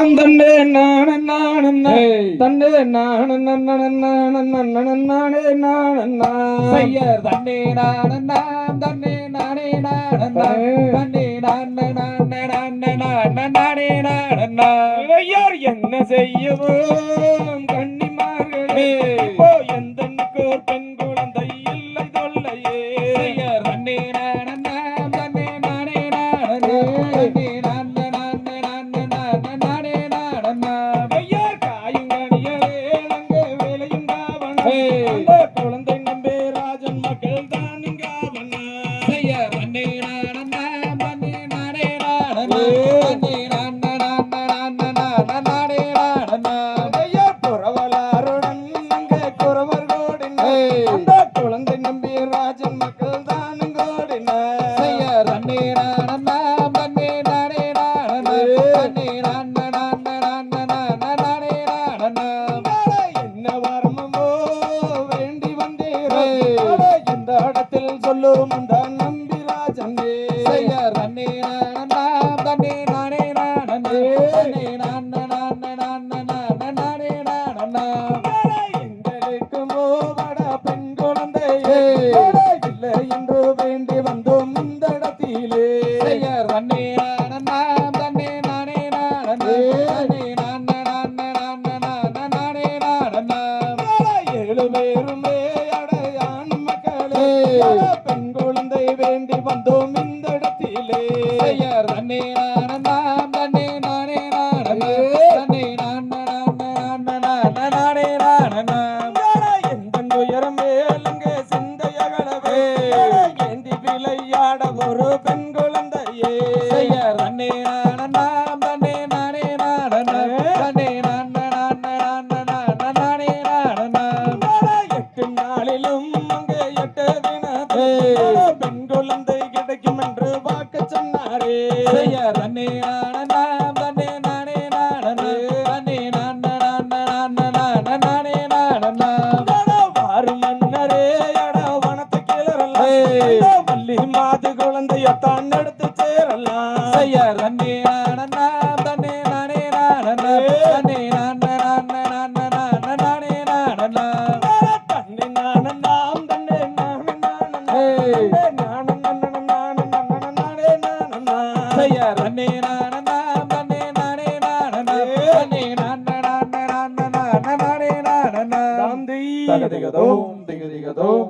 தன்னே நான நான தன்னே நான நானே நான செய்யர் தன்னே நான தன்னே நானே நான தன்னே நானே நான ஐயர் என்ன செய்யவும் கன்னிமார்களே இப்போ எந்த பெண் குழந்தை இல்லை தொல்லையே செய்யர் தன்னே நான தன்னே நானே நான குழந்தை நம்பே ராஜன் மக்கள் தான் இங்க செய்யர் தன்னே நான தன்னே நானே நானே புறவலாருடன் அங்கே குறவர்கோடின அந்த குழந்தை நம்பி ராஜன் மக்கள் தான் கோடின செய்யர் தன்னே நான தன்னே நானே நானே என்ன வரமோ வேண்டி வந்தீரோ இந்த இடத்தில் சொல்லும் அந்த நம்பி ராஜன் செய்யர் தன்னே நான தன்னே நானே நானே எங்களுக்குமோ வட பெண் குழந்தை இல்லை என்று வேண்டி வந்தோம் இந்த இடத்திலே செய்யர் தன்னே நான தன்னே நானே நானே ஏழு பேருமே அடையான் மக்களே பெண் குழந்தை வேண்டி வந்தோம் இந்த இடத்திலே செய்யர் தன்னே நான தன்னே நானே நானே எந்த உயரம் மேலங்கே சிந்தையகளவே ஏந்தி விளையாட ஒரு பெண் குழந்தையே செய்யர் தன்னே நான தன்னே நானே நானே எட்டு நாளிலும் அங்கே எட்டு தினத்தில் பெண் குழந்தை கிடைக்கும் என்று வாக்கு சொன்னாரே செய்யர் தன்னே நான தன்னே நானே நானே வாரு மன்னரே அட வனத்து கிளறலாம் வள்ளி மாது குழந்தையத்தான் எடுத்து சேரலாம் செய்யர் தன்னே நான தன்னே நானே நானே தன்னை நானே நாம் தன்னை நானே நானே செய்யர் தன்னே நான தன்னே நானே நானே தாம் தி தகதிகதோம் திகதிகதோம்